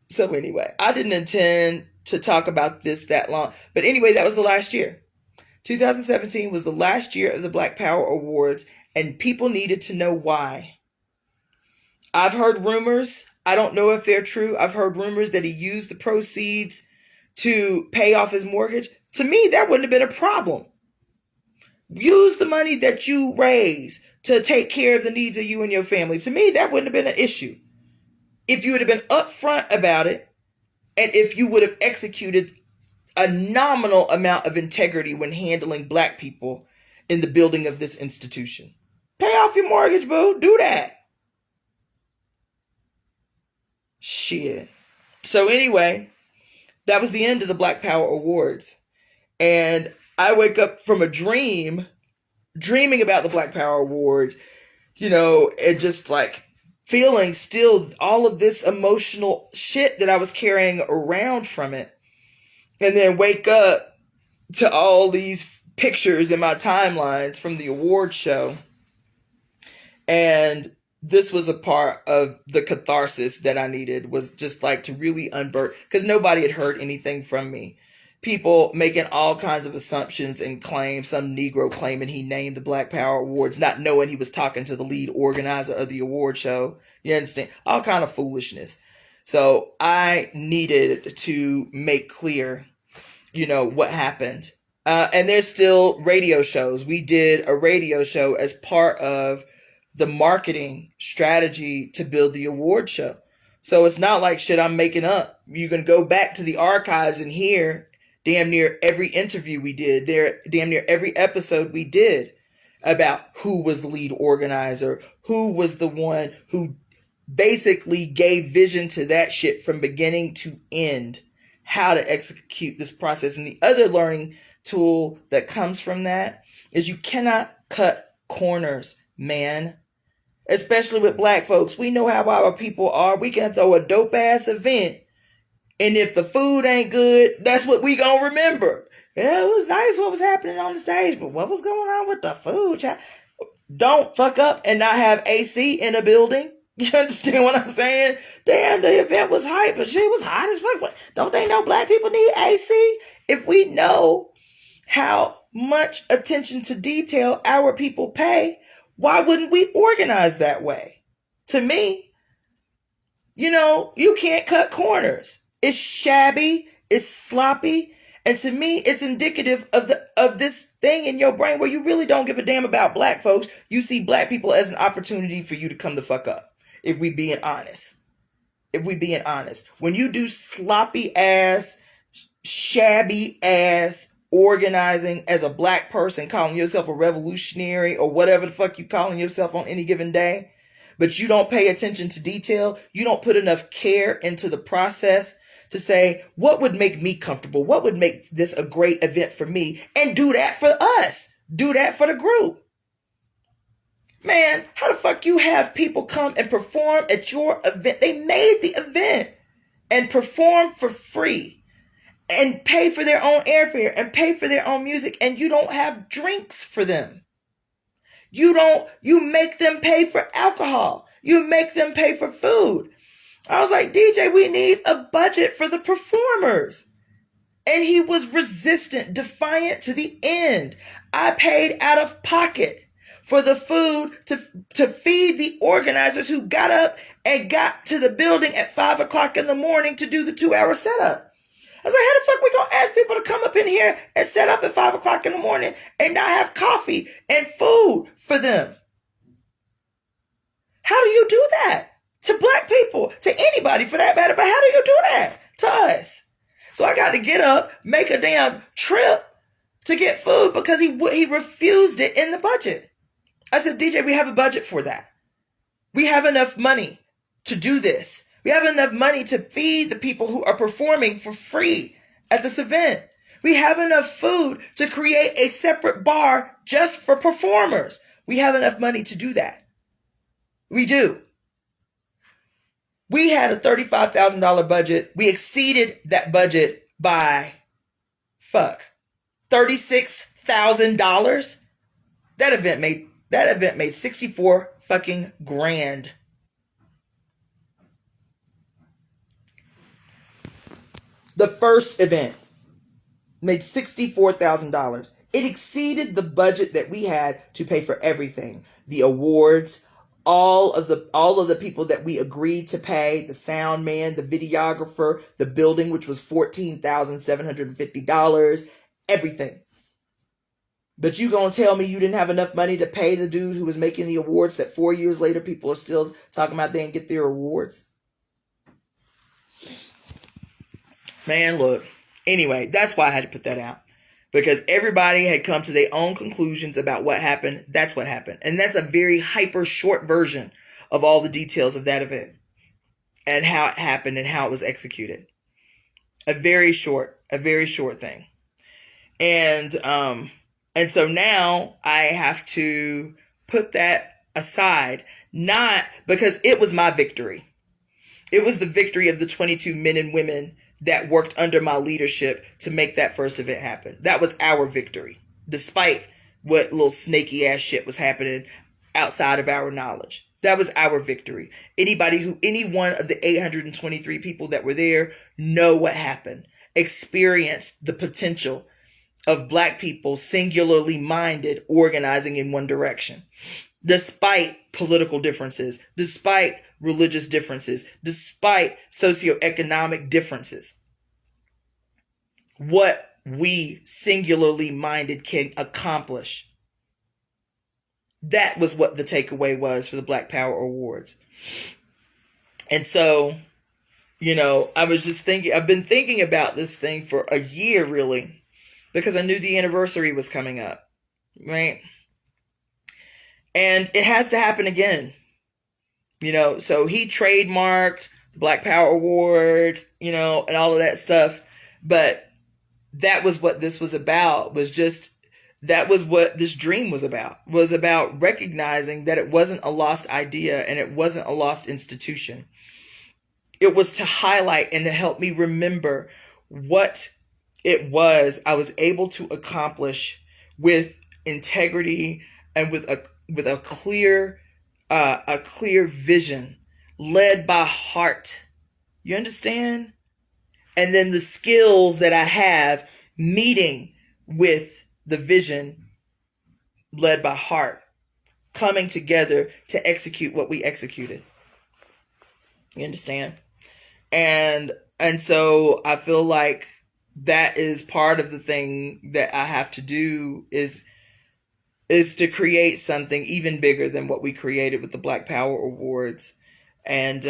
So anyway, I didn't intend to talk about this that long. But anyway, that was the last year. 2017 was the last year of the Black Power Awards, and people needed to know why. I've heard rumors. I don't know if they're true. I've heard rumors that he used the proceeds to pay off his mortgage. To me, that wouldn't have been a problem. Use the money that you raise to take care of the needs of you and your family. To me, that wouldn't have been an issue. If you would have been upfront about it, and if you would have executed a nominal amount of integrity when handling Black people in the building of this institution. Pay off your mortgage, boo. Do that. Shit. So anyway, that was the end of the Black Power Awards. And I wake up from a dreaming about the Black Power Awards, and just like feeling still all of this emotional shit that I was carrying around from it. And then wake up to all these pictures in my timelines from the award show. And this was a part of the catharsis that I needed, was just like to really unburden, because nobody had heard anything from me. People making all kinds of assumptions and claims, some Negro claiming he named the Black Power Awards, not knowing he was talking to the lead organizer of the award show. You understand? All kind of foolishness. So I needed to make clear, what happened. And there's still radio shows. We did a radio show as part of the marketing strategy to build the award show. So it's not like shit I'm making up. You can go back to the archives and hear damn near every interview we did, damn near every episode we did about who was the lead organizer, who was the one who basically gave vision to that shit from beginning to end. how to execute this process. And the other learning tool that comes from that is you cannot cut corners, man. Especially with black folks. We know how our people are. We can throw a dope ass event, and if the food ain't good, that's what we gonna remember. Yeah, it was nice what was happening on the stage, but what was going on with the food? Don't fuck up and not have AC in a building. You understand what I'm saying? Damn, the event was hype, but shit was hot as fuck. Don't they know black people need AC? If we know how much attention to detail our people pay, why wouldn't we organize that way? To me, you can't cut corners. It's shabby, it's sloppy, and to me, it's indicative of this thing in your brain where you really don't give a damn about black folks. You see black people as an opportunity for you to come the fuck up. If we being honest. When you do sloppy ass, shabby ass organizing as a black person, calling yourself a revolutionary or whatever the fuck you calling yourself on any given day, but you don't pay attention to detail, you don't put enough care into the process to say, what would make me comfortable? What would make this a great event for me? And do that for us. Do that for the group. Man, how the fuck you have people come and perform at your event? They made the event and perform for free and pay for their own airfare and pay for their own music, and you don't have drinks for them. You make them pay for alcohol. You make them pay for food. I was like, DJ, we need a budget for the performers. And he was resistant, defiant to the end. I paid out of pocket for the food to feed the organizers who got up and got to the building at 5 o'clock in the morning to do the 2-hour setup. I was like, how the fuck we gonna ask people to come up in here and set up at 5 o'clock in the morning and not have coffee and food for them? How do you do that to black people, to anybody for that matter? But how do you do that to us? So I got to get up, make a damn trip to get food because he refused it in the budget. I said, DJ, we have a budget for that. We have enough money to do this. We have enough money to feed the people who are performing for free at this event. We have enough food to create a separate bar just for performers. We have enough money to do that. We do. We had a $35,000 budget. We exceeded that budget by $36,000. That event made 64 fucking grand. The first event made $64,000. It exceeded the budget that we had to pay for everything. The awards, all of the people that we agreed to pay, the sound man, the videographer, the building, which was $14,750, everything. But you gonna tell me you didn't have enough money to pay the dude who was making the awards that 4 years later people are still talking about they didn't get their awards? Man, look. Anyway, that's why I had to put that out. Because everybody had come to their own conclusions about what happened. That's what happened. And that's a very hyper short version of all the details of that event. And how it happened and how it was executed. A very short thing. And so now I have to put that aside. Not because it was my victory. It was the victory of the 22 men and women that worked under my leadership to make that first event happen. That was our victory, despite what little snaky ass shit was happening outside of our knowledge. That was our victory. Any one of the 823 people that were there know what happened, experienced the potential of black people singularly minded organizing in one direction, despite political differences, despite religious differences, despite socioeconomic differences. What we singularly minded can accomplish. That was what the takeaway was for the Black Power Awards. And so, I was just thinking, I've been thinking about this thing for a year, really, because I knew the anniversary was coming up, right? And it has to happen again. So he trademarked the Black Power Awards, and all of that stuff. But that was what this was about, that was what this dream was about recognizing that it wasn't a lost idea and it wasn't a lost institution. It was to highlight and to help me remember what it was I was able to accomplish with integrity and with a clear vision, led by heart. You understand? And then the skills that I have meeting with the vision led by heart, coming together to execute what we executed. You understand? And so I feel like that is part of the thing that I have to do is to create something even bigger than what we created with the Black Power Awards. And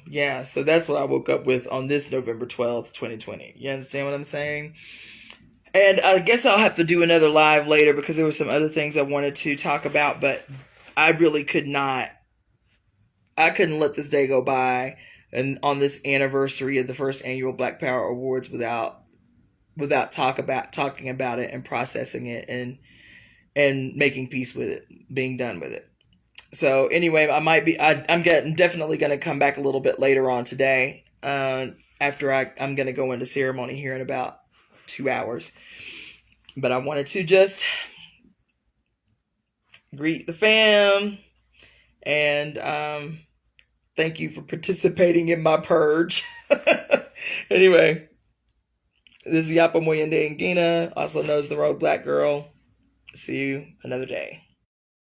yeah, so that's what I woke up with on this November 12th, 2020. You understand what I'm saying? And I guess I'll have to do another live later because there were some other things I wanted to talk about, but I really couldn't let this day go by and on this anniversary of the first annual Black Power Awards without talking about it and processing it and making peace with it, being done with it. So anyway, I'm definitely going to come back a little bit later on today. After I'm going to go into ceremony here in about 2 hours. But I wanted to just greet the fam and thank you for participating in my purge. Anyway, this is IyapoNgina, also known as the Rogue Black Girl. See you another day.